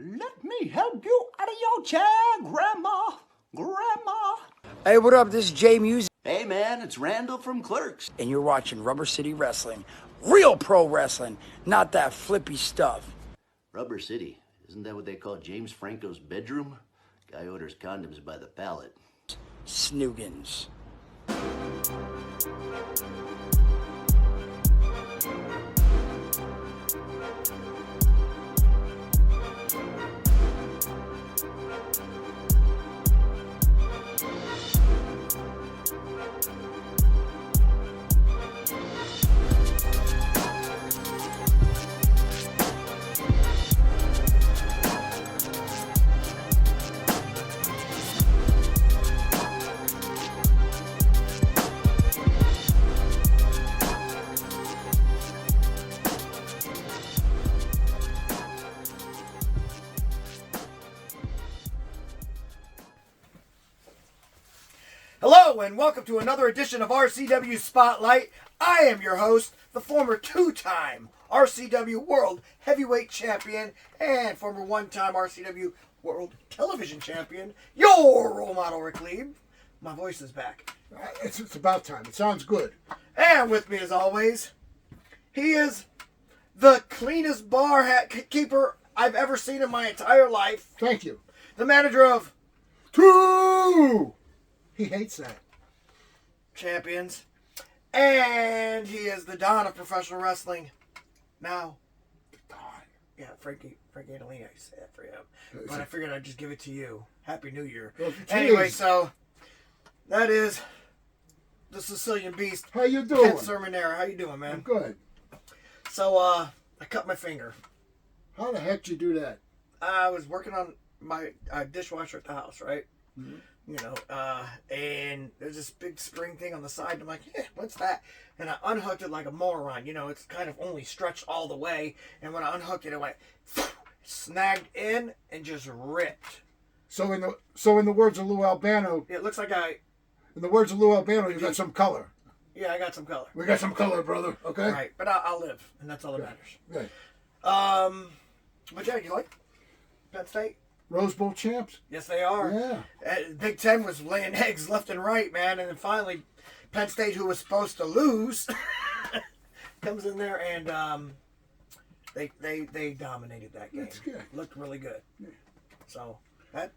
Let me help you out of your chair, Grandma. Grandma. Hey, what up? This is Jay Music. Hey, man, it's Randall from Clerks. And you're watching Rubber City Wrestling. Real pro wrestling, not that flippy stuff. Rubber City. Isn't that what they call James Franco's bedroom? Guy orders condoms by the pallet. Snoogans. Hello and welcome to another edition of RCW Spotlight. I am your host, the former two-time RCW World Heavyweight Champion and former one-time RCW World Television Champion, your role model, Rick Lieb. My voice is back. It's about time. It sounds good. And with me as always, he is the cleanest bar keeper I've ever seen in my entire life. Thank you. The manager of Two! He hates that. Champions. And he is the Don of professional wrestling. Now, Don. yeah, Frankie Adelina, I said for him. But I figured I'd just give it to you. Happy New Year. Well, Anyway, geez. so that is the Sicilian Beast. How you doing? Ken Sermonera. How you doing, I'm man? good. So, I cut my finger. How the heck did you do that? I was working on my dishwasher at the house, right? Mm-hmm. You know, and there's this big spring thing on the side. And I'm like, what's that? And I unhooked it like a moron. You know, it's kind of only stretched all the way. And when I unhooked it, it went snagged in and just ripped. So in the words of Lou Albano, It looks like you got some color. I got some color. We got some color, brother. Okay. Right, but I'll live, and that's all that matters. Good. But yeah, you like Penn State? Rose Bowl champs. Yes, they are. Yeah. Big Ten was laying eggs left and right, man, and then finally, Penn State, who was supposed to lose, comes in there and they dominated that game. That's good. Looked really good. Yeah. So Hey,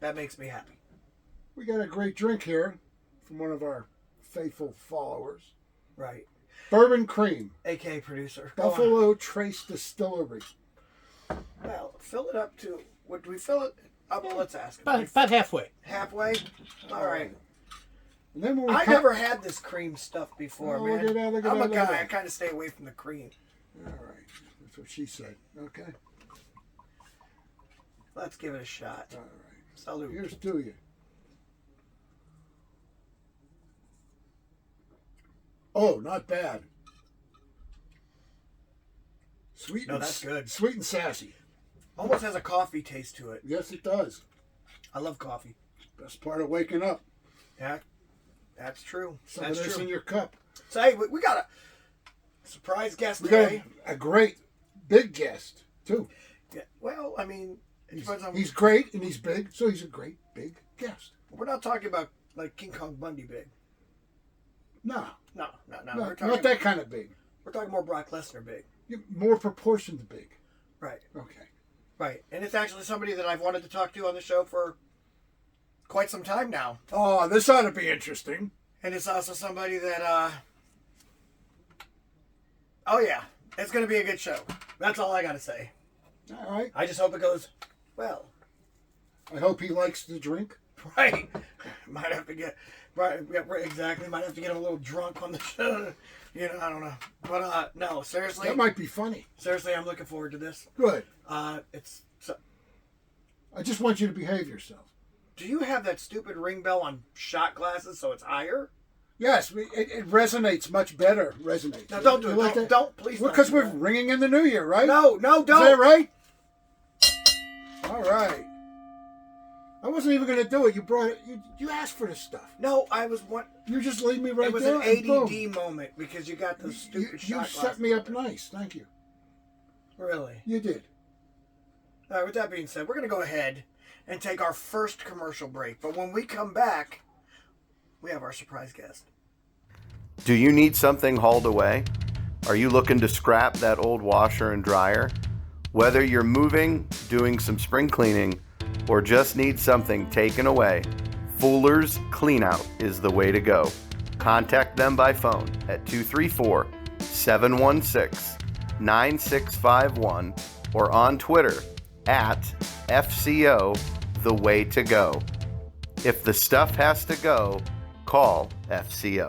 that makes me happy. we got a great drink here from one of our faithful followers. Right. Bourbon Cream. AK producer. Go on. Buffalo Trace Distillery. Well, fill it up to. Would we fill it up? Let's ask. About halfway. Halfway. All right. And then when we I cut- never had this cream stuff before, Oh, man. look at that, look at I'm that, a look at guy. that. I kind of stay away from the cream. All right. That's what she said. Okay. Let's give it a shot. All right. Salute. Here's to you. Oh, not bad. Sweet. No, and that's good. Sweet and sassy. Almost has a coffee taste to it. Yes, it does. I love coffee. Best part of waking up. Yeah, that's true. Some That's of this true. in your cup. So hey, we got a surprise guest We got today. a great big guest too. Yeah, well, I mean, it depends on. He's great and he's big, so he's a great big guest. We're not talking about like King Kong Bundy big. No, No. not that kind of big. We're talking more Brock Lesnar big. More proportion to big. Right. Okay. Right. And it's actually somebody that I've wanted to talk to on the show for quite some time now. Oh, this ought to be interesting. And it's also somebody that, oh yeah, it's going to be a good show. That's all I got to say. All right. I just hope it goes well. I hope he likes to drink. Right. Might have to get, right, exactly. Might have to get him a little drunk on the show. You know, I don't know. But, no, seriously. That might be funny. Seriously, I'm looking forward to this. Good. It's, so, I just want you to behave yourself. do you have that stupid ring bell on shot glasses so it's higher? Yes, it resonates much better. Resonates. No, don't do You it. like Don't, that? don't, please don't. Because do we're that. ringing in the new year, right? No, Is don't. that right? All right. I wasn't even going to do it. You brought it. You asked for this stuff. No, I was one. You just leave me right It was there. an and boom. ADD moment because you got those stupid You shot set glasses. me up nice. Thank you. Really? You did. All right, with that being said, we're going to go ahead and take our first commercial break. But when we come back, we have our surprise guest. Do you need something hauled away? Are you looking to scrap that old washer and dryer? Whether you're moving, doing some spring cleaning, or just need something taken away, Fuller's Cleanout is the way to go. Contact them by phone at 234-716-9651 or on Twitter at FCO The Way to Go. If the stuff has to go, call FCO.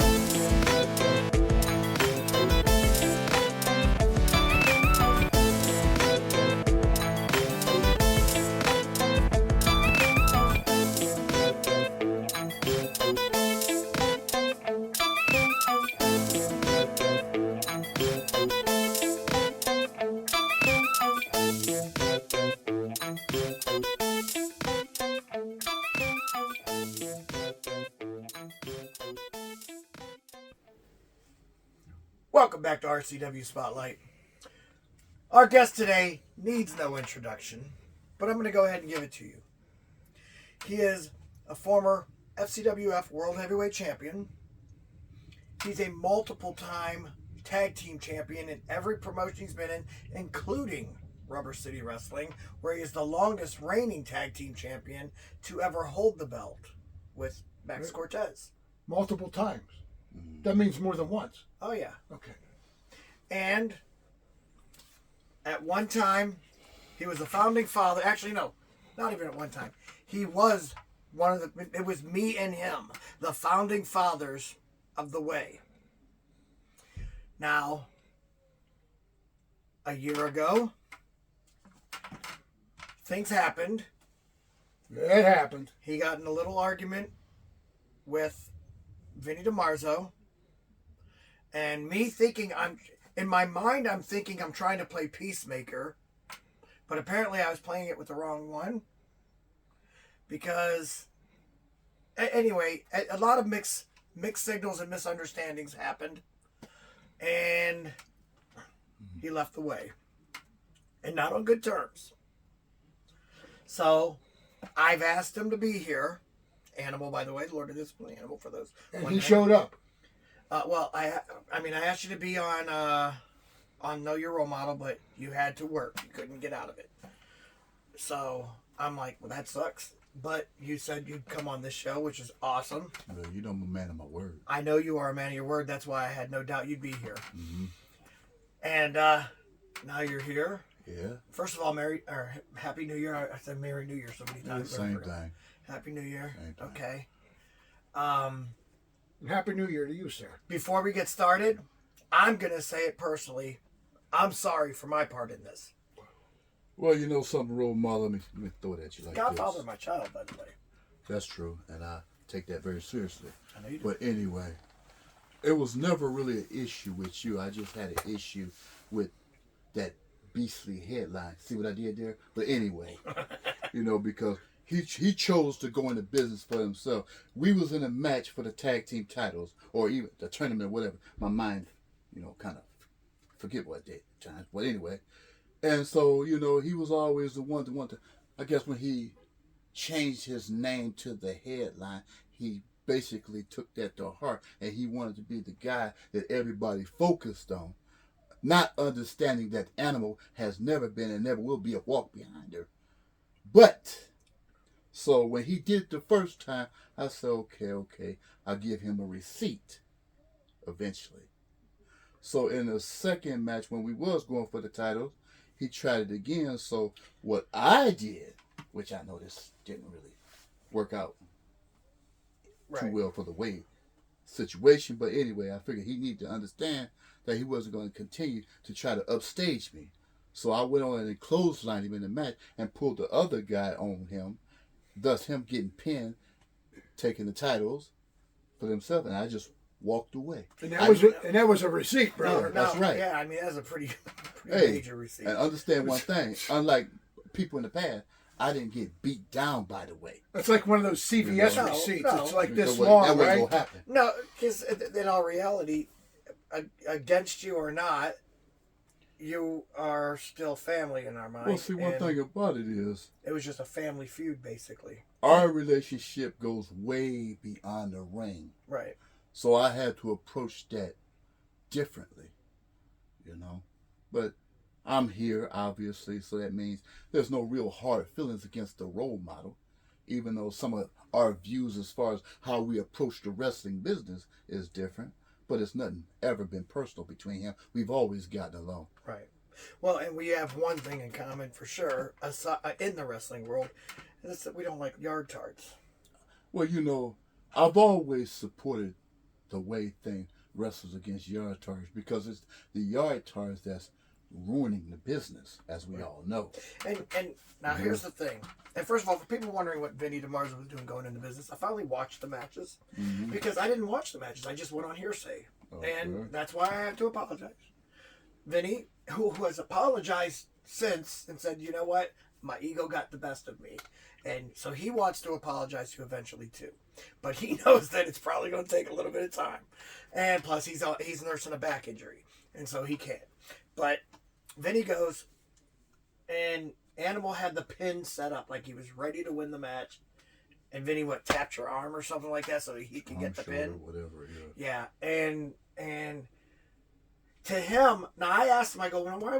Welcome back to RCW Spotlight. Our guest today needs no introduction, but I'm going to go ahead and give it to you. He is a former FCWF World Heavyweight Champion. He's a multiple-time tag team champion in every promotion he's been in, including Rubber City Wrestling, where he is the longest reigning tag team champion to ever hold the belt with Max Cortez. Multiple times. That means more than once. Oh, yeah. Okay. And at one time, he was the founding father. Actually, no, not even at one time. He was one of the, it was me and him, the founding fathers of the W.A.Y. Now, a year ago, things happened. It happened. He got in a little argument with Vinny DiMarzo. And me thinking, in my mind, I'm thinking I'm trying to play peacemaker. But apparently I was playing it with the wrong one. Because, anyway, a lot of mixed signals and misunderstandings happened. And he left the W.A.Y. And not on good terms. So, I've asked him to be here. Animal, by the way, Lord of Discipline Animal for those. And he showed up. Well, I asked you to be on Know Your Role Model, but you had to work. You couldn't get out of it. So I'm like, well, that sucks. But you said you'd come on this show, which is awesome. Well, you know I'm a man of my word. I know you are a man of your word. That's why I had no doubt you'd be here. Mm-hmm. And now you're here. Yeah. First of all, Happy New Year. I said Merry New Year so many times. Same thing. Happy New Year. Same thing. Okay. And Happy New Year to you, sir. Before we get started, I'm going to say it personally. I'm sorry for my part in this. Well, you know something, role model. Let me throw it at you like Godfather this. of my child, by the way. That's true, and I take that very seriously. I know you do. But anyway, it was never really an issue with you. I just had an issue with that beastly headline. See what I did there? But anyway, because he chose to go into business for himself. We was in a match for the tag team titles, or even the tournament, whatever. My mind, kind of forget what I did at times. But anyway, and so, he was always the one to, I guess when he changed his name to the headline, he basically took that to heart, and he wanted to be the guy that everybody focused on, not understanding that Animal has never been and never will be a walk behind her. But, so when he did the first time, I said, okay, I'll give him a receipt eventually. So in the second match, when we was going for the titles, he tried it again. So what I did, which I know this didn't really work out too well for the W.A.Y. situation, but anyway, I figured he needed to understand that he wasn't going to continue to try to upstage me. So I went on and clotheslined him in the match and pulled the other guy on him, thus him getting pinned, taking the titles for himself, and I just walked away. And that was a receipt, brother. That's right. Yeah, that's a pretty major receipt. And understand one thing, unlike people in the past, I didn't get beat down by the W.A.Y. It's like one of those CVS No, receipts. no. It's like this That long, wasn't right? gonna happen. No, because in all reality, against you or not, you are still family in our mind. Well, see, one and thing about it is it was just a family feud, basically. our relationship goes way beyond the ring. Right. So I had to approach that differently, you know. But I'm here, obviously, so that means there's no real hard feelings against the role model, even though some of our views as far as how we approach the wrestling business is different. But it's nothing ever been personal between him. We've always gotten along. Right. Well, and we have one thing in common for sure, in the wrestling world, and that's that we don't like yard tards. Well, you know, I've always supported the way thing wrestles against yard tards because it's the yard tards that's ruining the business, as we all know. And now here's the thing. And first of all, for people wondering what Vinny DeMarzo was doing going into business, I finally watched the matches because I didn't watch the matches. I just went on hearsay. And that's why I have to apologize. Vinny, who has apologized since and said, you know what, my ego got the best of me. And so he wants to apologize to eventually too. But he knows that it's probably going to take a little bit of time. And plus he's nursing a back injury. And so he can't. But Vinny goes, and Animal had the pin set up like he was ready to win the match. And Vinny, tapped your arm or something like that so he could get the pin? Whatever, yeah. And to him, now I asked him, I go, well, why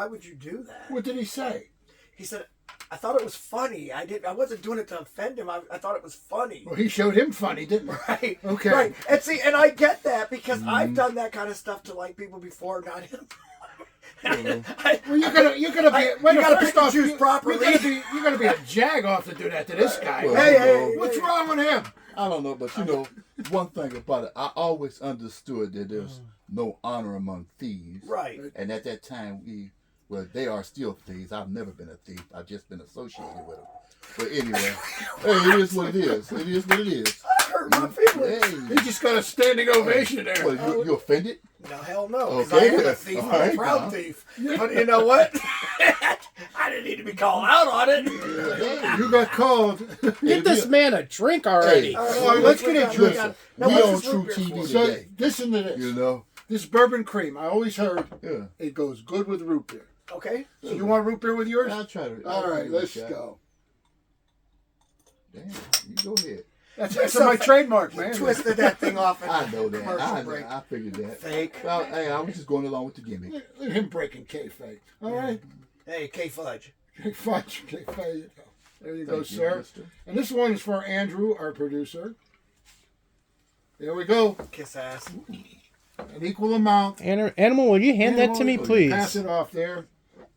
would you do that? What did he say? He said, I thought it was funny. I wasn't doing it to offend him. I thought it was funny. Well, he showed him funny, didn't he? Right. Okay. Right. And see, and I get that because I've done that kind of stuff to like people before, not him. Well, you're gonna pick and choose properly. You're gonna be a jag-off to do that to this guy. Well, hey, what's wrong with him? I don't know, but you know, one thing about it, I always understood that there's no honor among thieves. Right. And at that time, they are still thieves. I've never been a thief. I've just been associated with them. But anyway, hey, it is what it is. It is what it is. I hurt my feelings. Hey. He just got a standing ovation there. What, you offended? No, hell no. Because Okay. I am a thief. All I'm right, a proud thief. But you know what? I didn't need to be called out on it. You got called. Get this man a drink already. All right, let's get a drink. Listen, Now, we what's on this True root beer TV for? So today. listen to this. You know? This bourbon cream, I always heard Yeah. it goes good with root beer. Okay. So you want root beer with yours? I'll try to. All right, let's go. go. Damn, you go ahead. That's my trademark, man. Twisted that thing off in I the know that. commercial break. I figured that. Fake. Well, hey, I was just going along with the gimmick. Look at him breaking kayfabe. All right. Hey, K Fudge. Fudge, kayfabe. There you go, Thank you, sir. mister. And this one is for Andrew, our producer. There we go. Kiss ass. An equal amount. Animal, will you hand that to me, Pass please? it off there.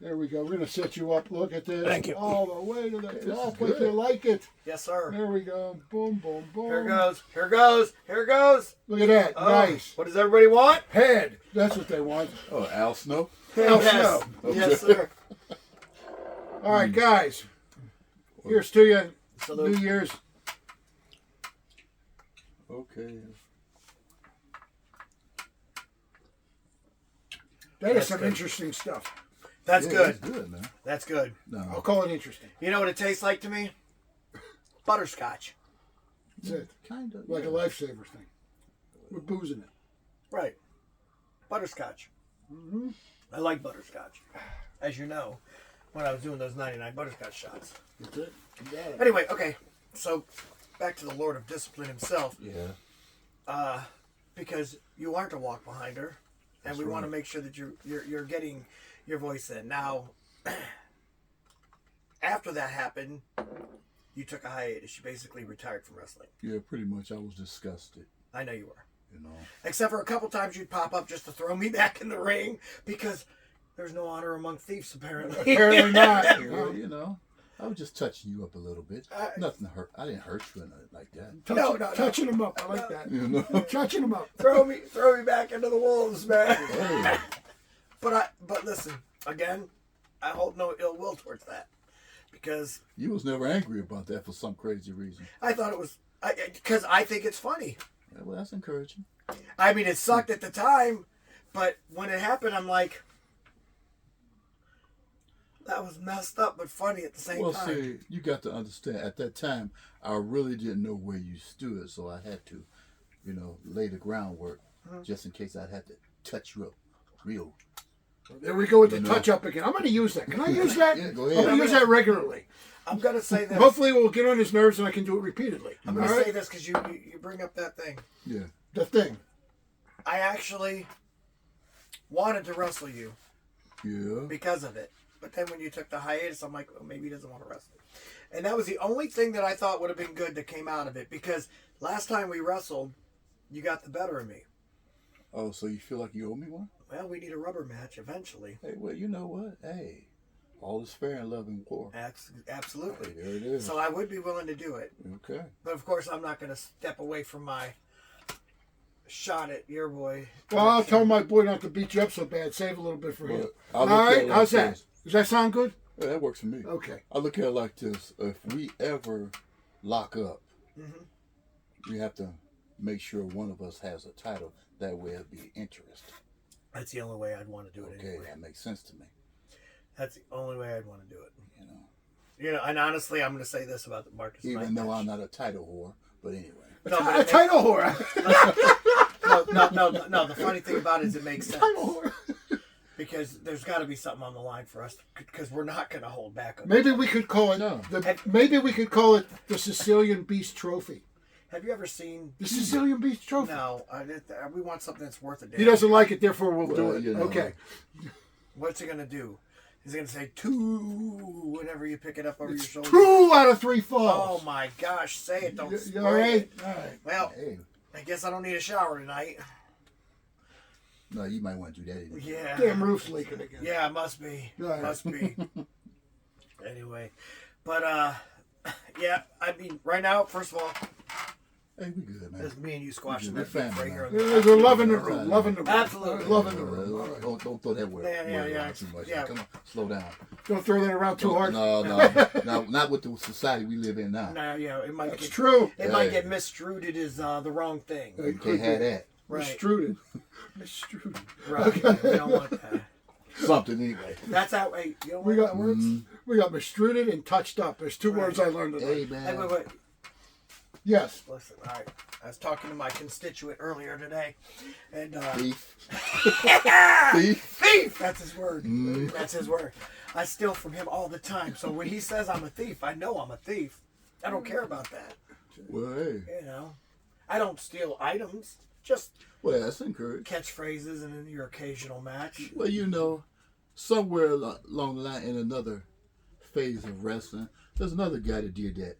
There we go. We're going to set you up. Look at this. Thank you. All the way to the top good. if you like it. Yes, sir. There we go. Boom, boom, boom. Here goes. Here goes. Here goes. Look at that. Oh, Nice. What does everybody want? Head. That's what they want. Oh, Al Snow? Al Yes. Snow. Yes, sir. All right, guys. Here's to you. Salute. New Year's. Okay. That is That's some good. interesting stuff. That's Yeah, good. That's good, man. That's good. I'll No, call it interesting. You know what it tastes like to me? Butterscotch. That's it. kind of. Like a lifesaver thing. With booze in it. Right. Butterscotch. Mm-hmm. I like butterscotch. As you know, when I was doing those 99 butterscotch shots. That's it. You got it. Anyway, okay. So, back to the Lord of Discipline himself. Yeah. Because you aren't a walk behind her. And That's we want to right. make sure that you're getting your voice in. Now, after that happened, you took a hiatus. You basically retired from wrestling. Yeah, pretty much. I was disgusted, I know you were. you know. Except for a couple times you'd pop up just to throw me back in the ring because there's no honor among thieves, apparently. Apparently not. Well, you know, I was just touching you up a little bit. Nothing hurt. I didn't hurt you or nothing like that. No. Touching them up. I like that. You know. Touching them up. throw me back into the wolves, man. Hey, But listen, again, I hold no ill will towards that because you was never angry about that for some crazy reason. I thought it was because I think it's funny. Yeah, well, that's encouraging. I mean, it sucked at the time, but when it happened, I'm like, that was messed up but funny at the same Well, time. see, you got to understand. At that time, I really didn't know where you stood, so I had to, you know, lay the groundwork just in case I had to touch you up real There we go with the touch-up again. I'm going to use that. Can I use that? Yeah, go ahead. I'm going to use that regularly. I'm going to say this. Hopefully it will get on his nerves and I can do it repeatedly. I'm going to say this because you bring up that thing. Yeah. The thing. I actually wanted to wrestle you. Yeah. Because of it. But then when you took the hiatus, I'm like, well, maybe he doesn't want to wrestle. And that was the only thing that I thought would have been good that came out of it. Because last time we wrestled, you got the better of me. Oh, so you feel like you owe me one? Well, we need a rubber match eventually. Hey, well, you know what? Hey, all is fair in love and war. Absolutely. Hey, there it is. So I would be willing to do it. Okay. But of course, I'm not going to step away from my shot at your boy. Well, I'll tell my boy not to beat you up so bad. Save a little bit for him. I'll All look at right, it how's like that? this. Does that sound good? Yeah, that works for me. Okay. I look at it like this. If we ever lock up, we have to make sure one of us has a title. That way it'll be interest. That's the only way I'd want to do it. Okay, anyway. that makes sense to me. That's the only way I'd want to do it. You know, And honestly, I'm going to say this about the Marcus Knight even though match. I'm not a title whore, but anyway. No, but A title whore. No. The funny thing about it is it makes sense. Title whore. Because there's got to be something on the line for us, because we're not going to hold back. Maybe we could call it maybe we could call it the Sicilian Beast Trophy. Have you ever seen? The Sicilian Beast Trophy. No, we want something that's worth a damn. He doesn't like it, therefore we'll do it. You know. Okay. What's he going to do? He's going to say 2 whenever you pick it up over your shoulder. 2 out of 3 falls. Oh my gosh! Say it, don't. You spray all right? it. All right. Well, Hey, I guess I don't need a shower tonight. no, you might want to do that anyway. Yeah. Damn roof's leaking again. Yeah, it must be. Right. Must be. Anyway, but yeah. I mean, right now, first of all, Hey, we good, man. it's me and you squashing We're that beef family, right here. man. On the There's a love in the room. Love in the room. Absolutely. Love in the room. All right. Don't throw that word, Yeah, word yeah. around too much. Yeah. Come on, slow down. Don't throw that around too hard. No, not with the society we live in now. No, yeah, it might That's get true. It might Hey. get misstruded as the wrong thing. You can't have that. Right. Mistruded. Mistruded. Right. We don't want that. Something anyway. That's how. Hey, you know what? We got words. We got mistruded and touched up. There's 2 words I learned today. Hey, Hey, man. wait. Yes. Listen, all right. I was talking to my constituent earlier today, and Thief. thief. That's his word. That's his word. I steal from him all the time. So when he says I'm a thief, I know I'm a thief. I don't care about that. Well, hey. You know, I don't steal items. Just Well, that's encouraged. catchphrases and in your occasional match. Well, you know, somewhere along the line in another phase of wrestling, there's another guy that did that.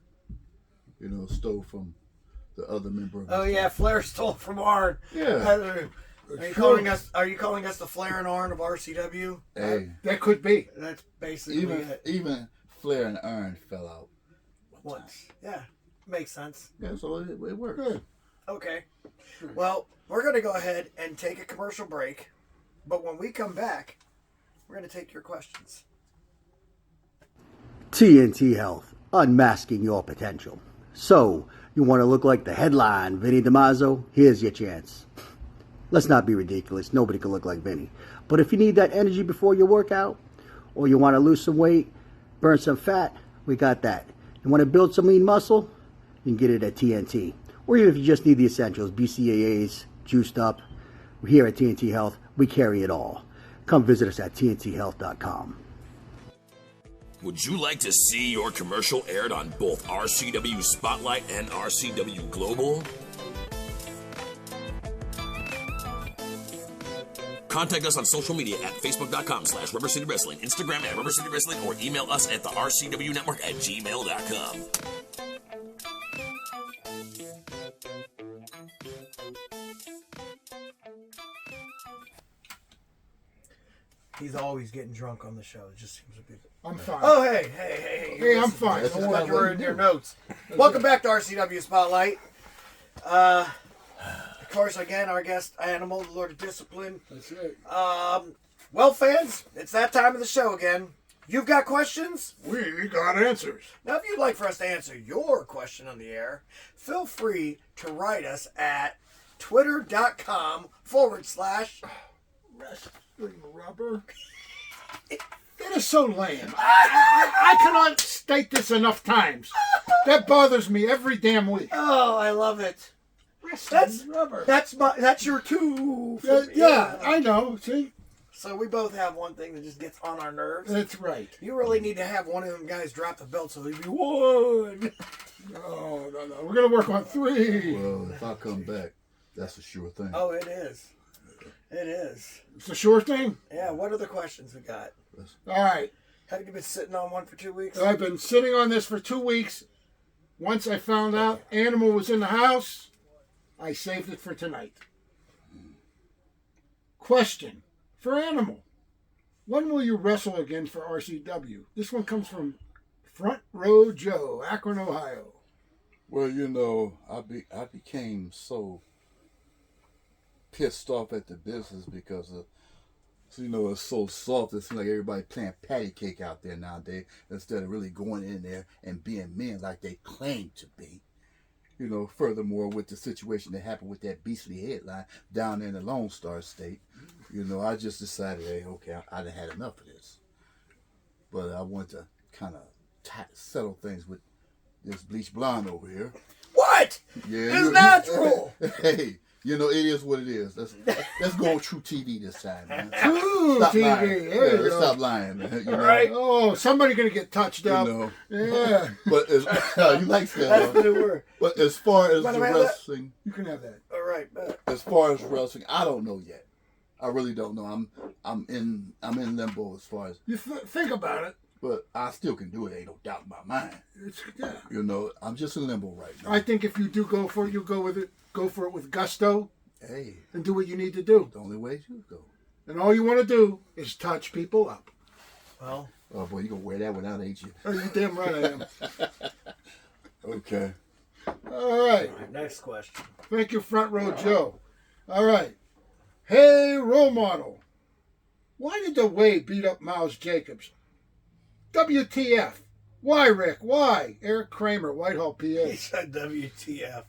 You know, stole from the other member of Oh his yeah, team. Flair stole from Arn. Yeah. Are you calling us? Are you calling us the Flair and Arn of RCW? Hey, That could be. That's basically it. even Flair and Arn fell out. Once. Yeah, makes sense. Yeah, so it works. Good. Okay. Well, we're going to go ahead and take a commercial break. But when we come back, we're going to take your questions. TNT Health, unmasking your potential. So, you want to look like the headline, Vinny DiMaggio? Here's your chance. Let's not be ridiculous. Nobody can look like Vinny. But if you need that energy before your workout, or you want to lose some weight, burn some fat, we got that. You want to build some lean muscle? You can get it at TNT. Or even if you just need the essentials, BCAAs, juiced up. Here at TNT Health, we carry it all. Come visit us at tnthealth.com. Would you like to see your commercial aired on both RCW Spotlight and RCW Global? Contact us on social media at facebook.com/Rubber City Wrestling, Instagram at Rubber City Wrestling, or email us at the RCW Network at gmail.com. He's always getting drunk on the show. It just seems to be. I'm fine. Oh, hey. Hey, I'm fine. That's I'm just glad not you what were you in do. your notes. Welcome back to RCW Spotlight. Of course, again, our guest animal, the Lord of Discipline. That's it. Well, fans, it's that time of the show again. You've got questions? We got answers. Now, if you'd like for us to answer your question on the air, feel free to write us at twitter.com/ Wrestling rubber. That is so lame. I cannot state this enough times. That bothers me every damn week. Oh, I love it. Wrestling rubber. That's your two. Yeah, I know. See? So we both have one thing that just gets on our nerves. That's right. You really need to have one of them guys drop the belt so there'd be one. No. We're going to work on 3. Well, if I come back, that's a sure thing. Oh, it is. It is. It's a sure thing. Yeah, what other questions we got? All right. Have you been sitting on one for 2 weeks? I've been sitting on this for 2 weeks. Once I found out Animal was in the house, I saved it for tonight. Question for Animal. When will you wrestle again for RCW? This one comes from Front Row Joe, Akron, Ohio. Well, you know, I became so pissed off at the business because you know, it's so soft. It seems like everybody playing patty cake out there nowadays instead of really going in there and being men like they claim to be. You know, furthermore, with the situation that happened with that beastly headline down in the Lone Star State, you know, I just decided, hey, okay, I'd had enough of this. But I want to kind of settle things with this bleach blonde over here. What? Yeah, It's natural. Hey, you know, it is what it is. Let's go on True TV this time, man. True Stop TV. lying. There you Let's go. stop lying, man. You know? Right. Oh, somebody going to get touched up. You know. Yeah. But as, you like that. That's the new word. But as far as By the the way, wrestling, You can have that. All right, bet. as far as wrestling, I don't know yet. I really don't know. I'm in limbo as far as, You think about it. but I still can do it. Ain't no doubt in my mind. Yeah. You know, I'm just in limbo right now. I think if you do go for it, you go with it. Go for it with gusto Hey, and do what you need to do. the only way you go. And all you want to do is touch people up. Well, Oh boy, you gonna wear that without, ain't you? Oh, you damn right I am. Okay. All right. next question. Thank you, Front Row Joe. All right. Hey, role model. Why did the W.A.Y beat up Miles Jacobs? WTF? Why, Rick? Why? Eric Kramer, Whitehall, He PA. said WTF.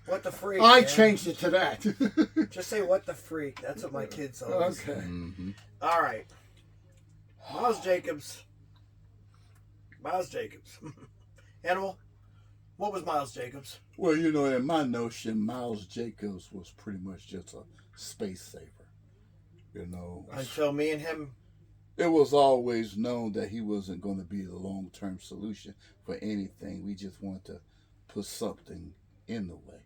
What the freak? I man? changed it to that. Just say what the freak. That's what my kids always say. Okay. Mm-hmm. All right. Miles Jacobs. Animal. What was Miles Jacobs? Well, you know, in my notion, Miles Jacobs was pretty much just a space saver. You know, Until me and him. it was always known that he wasn't going to be the long-term solution for anything. We just wanted to put something in the way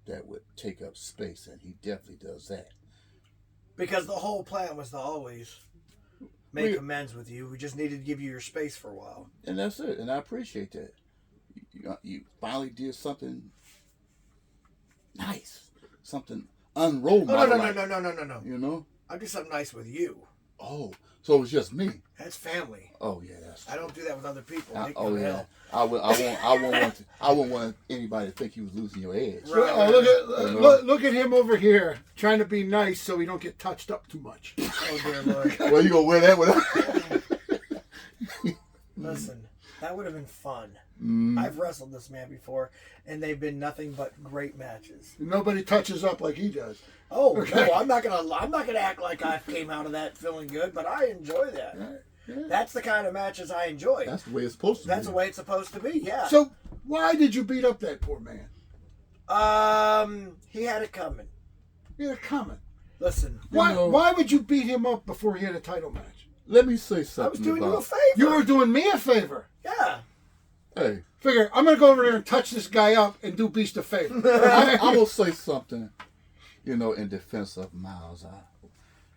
that would take up space, and he definitely does that. Because the whole plan was to always make amends with you. We just needed to give you your space for a while. And that's it, and I appreciate that. You finally did something nice, something unrolled. Oh, no. You know? I'll do something nice with you. Oh, so it was just me. That's family. Oh yeah, that's. I don't do that with other people. They Oh go to yeah. hell. I won't want anybody to think you was losing your edge. Right. Look at him over here trying to be nice so he don't get touched up too much. Oh, dear Lord. Well, you gonna wear that without? Listen, that would have been fun. Mm. I've wrestled this man before, and they've been nothing but great matches. Nobody touches up like he does. Oh Okay. no, I'm not gonna act like I came out of that feeling good, but I enjoy that. Yeah. That's the kind of matches I enjoy. That's the way it's supposed to be. That's the way it's supposed to be. Yeah. So why did you beat up that poor man? He had it coming. You're coming. Listen, Why would you beat him up before he had a title match? Let me say something. I was doing you a about, favor. You were doing me a favor. Yeah. Hey, Figure, I'm gonna go over there and touch this guy up and do Beast a favor. I'm gonna say something. You know, in defense of Miles.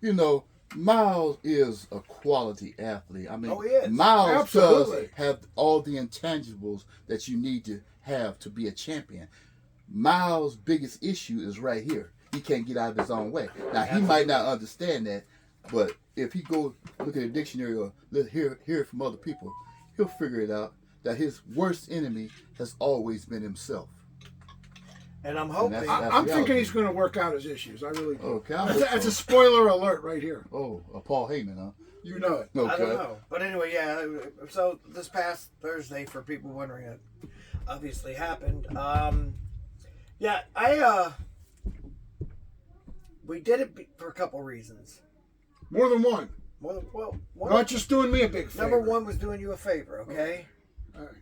You know, Miles is a quality athlete. I mean, Oh, he is. Miles Absolutely. does have all the intangibles that you need to have to be a champion. Miles' biggest issue is right here. He can't get out of his own way. Now, he might not understand that, but if he go look at a dictionary or hear it from other people, he'll figure it out that his worst enemy has always been himself. And I'm hoping. that's- I'm thinking he's going to work out his issues. I really do. Okay, That's a spoiler alert right here. Oh, Paul Heyman, huh? You know it. Okay. I don't know. But anyway, yeah. So this past Thursday, for people wondering, it obviously happened. We did it for a couple reasons. More than one. One Not just doing me a big favor. number one was doing you a favor, okay? All right.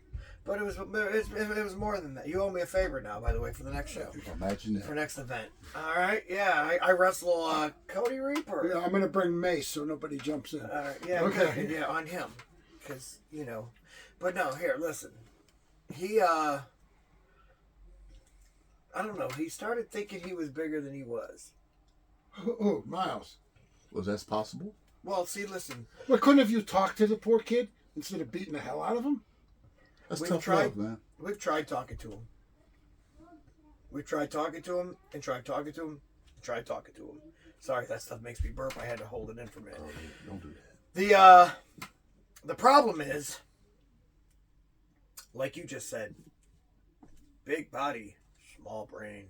But it was more than that. You owe me a favor now, by the way, for the next show. Imagine that. For next event. All right, yeah. I wrestle Cody Reaper. Yeah, I'm gonna bring Mace so nobody jumps in. Yeah, Okay. yeah, on him, because But no, here, listen. He I don't know. He started thinking he was bigger than he was. Oh, Miles. Was that possible? Well, see, listen. Well, couldn't have you talked to the poor kid instead of beating the hell out of him? That's We've tough tried, love, man. We've tried talking to him. We've tried talking to him and tried talking to him and tried talking to him. Sorry, that stuff makes me burp. I had to hold it in for a minute. Oh, don't do that. The problem is, like you just said, big body, small brain.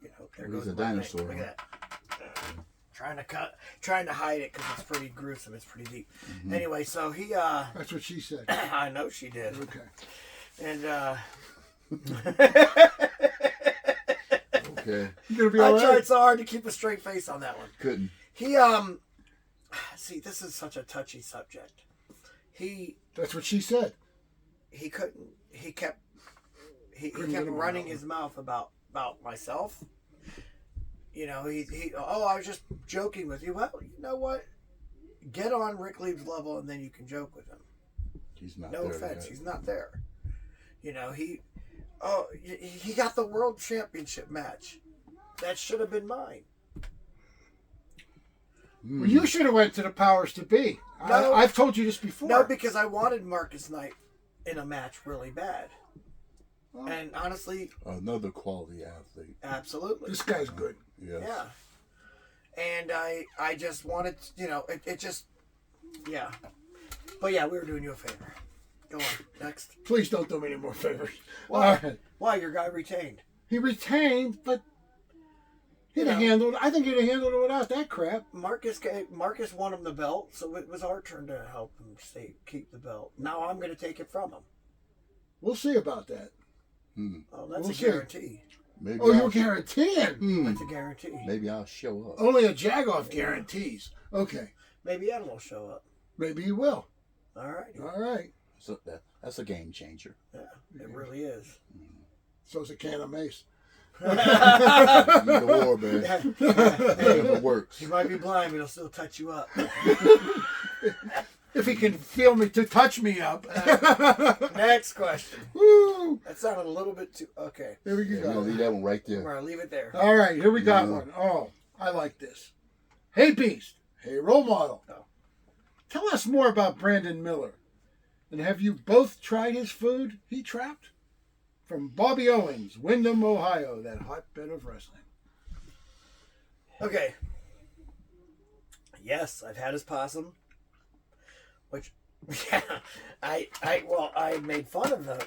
There He's goes a my dinosaur. thing. Look at that. Trying to hide it because it's pretty gruesome. It's pretty deep. Mm-hmm. Anyway, so he. That's what she said. I know she did. Okay. And Okay. You gonna be I all tried right? so hard to keep a straight face on that one. Couldn't. He see, this is such a touchy subject. He That's what she said. couldn't. He kept Couldn't get him running out. his mouth about myself. He I was just joking with you. Well, you know what? Get on Rick Lee's level and then you can joke with him. He's not No there offense, yet. he's not there. He got the world championship match. That should have been mine. Well, you should have went to the powers to be. No. I've told you this before. No, because I wanted Marcus Knight in a match really bad. Oh. And honestly, Another quality athlete. absolutely. This guy's good. Yes. Yeah. And I just wanted, it just, yeah. But yeah, we were doing you a favor. Go on, next. Please don't do me any more favors. Why? All right. Why? Your guy retained. He retained, but he'd have handled. I think he'd have handled it without that crap. Marcus won him the belt, so it was our turn to help him keep the belt. Now I'm going to take it from him. We'll see about that. Oh, that's We'll a see. guarantee. Maybe Oh, I'll, you're guaranteeing? That's a guarantee. maybe I'll show up. Only a Jagoff guarantees. Okay. Maybe Adam will show up. Maybe you will. All right. All right. So that's a game changer. Yeah, it really is. So's a can of mace. Either or, man. Whatever works. He might be blind, but he'll still touch you up. If he can feel me to touch me up. Next question. Woo! That sounded a little bit too... Okay. Here we Yeah, I'm gonna leave go. that one right All there. right, leave it there. All right, here we got Yeah. one. Oh, I like this. Hey, Beast. Hey, Role Model. Oh. Tell us more about Brandon Miller. And have you both tried his food he trapped? From Bobby Owens, Windham, Ohio, that hotbed of wrestling. Okay. Yes, I've had his possum. Which, yeah, I made fun of the,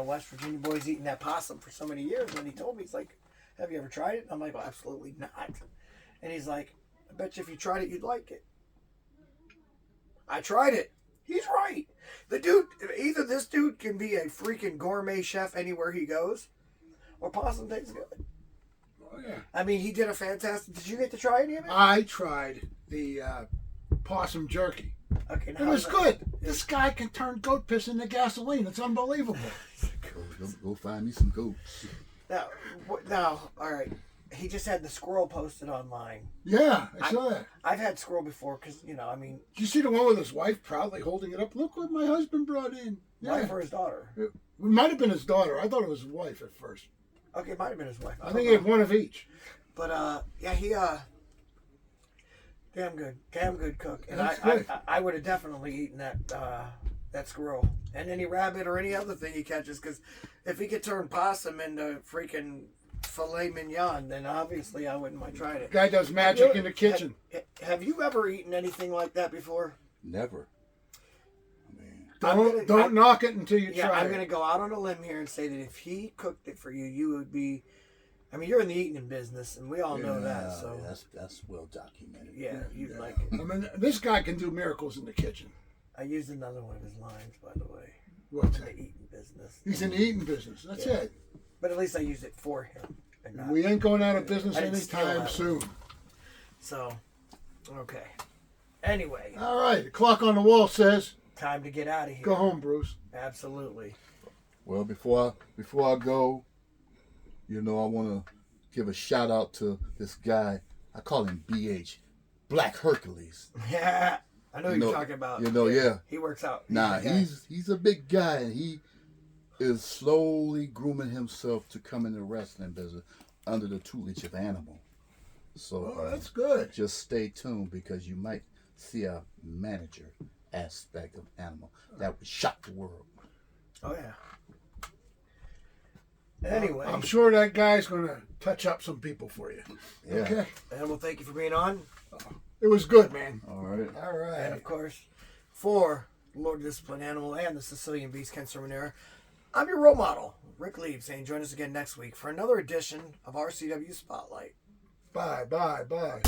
West Virginia boys eating that possum for so many years. When he told me, he's like, have you ever tried it? I'm like, well, absolutely not. And he's like, I bet you if you tried it, you'd like it. I tried it. He's right. The dude, either this dude can be a freaking gourmet chef anywhere he goes, or possum tastes good. Oh, yeah. I mean, he did a fantastic. Did you get to try any of it? I tried the possum jerky. Okay, It was good. This guy can turn goat piss into gasoline. It's unbelievable. Go find me some goats. Now, all right. He just had the squirrel posted online. Yeah, I saw that. I've had squirrel before because, Did you see the one with his wife proudly holding it up? Look what my husband brought in. wife or his daughter. It might have been his daughter. I thought it was his wife at first. Okay, it might have been his wife. I think he had one of each. But, yeah, he, damn good cook. And That's good. I would have definitely eaten that squirrel. And any rabbit or any other thing he catches, because if he could turn possum into freaking filet mignon, then obviously I wouldn't mind trying it. Guy does magic in the kitchen. Have you ever eaten anything like that before? Never. I mean, Don't knock it until you Yeah, try I'm it. going to go out on a limb here and say that if he cooked it for you, you would be... I mean, you're in the eating business, and we all know that, so... yeah, that's well documented. Yeah, you'd like I it. mean, this guy can do miracles in the kitchen. I used another one of his lines, by the way. What's The that? eating business. He's in the eating business. That's Yeah. it. But at least I used it for him. And not, We ain't going out of business I didn't steal anytime that soon. So, okay. Anyway, All right. The clock on the wall says Time to get out of here. Go home, Bruce. Absolutely. Well, before I go, I want to give a shout out to this guy. I call him BH, Black Hercules. Yeah, I know you're talking about. Yeah. He works out. He's a big guy, and he is slowly grooming himself to come in the wrestling business under the tutelage of Animal. So that's good. Just stay tuned because you might see a manager aspect of Animal that would shock the world. Oh yeah. Anyway, I'm sure that guy's going to touch up some people for you. Yeah. Okay. and we'll thank you for being on. It was good, man. All right. All right. And of course, for Lord Discipline Animal and the Sicilian Beast, Ken Sermonera, I'm your role model, Rick Lieb, saying join us again next week for another edition of RCW Spotlight. Bye, bye, bye.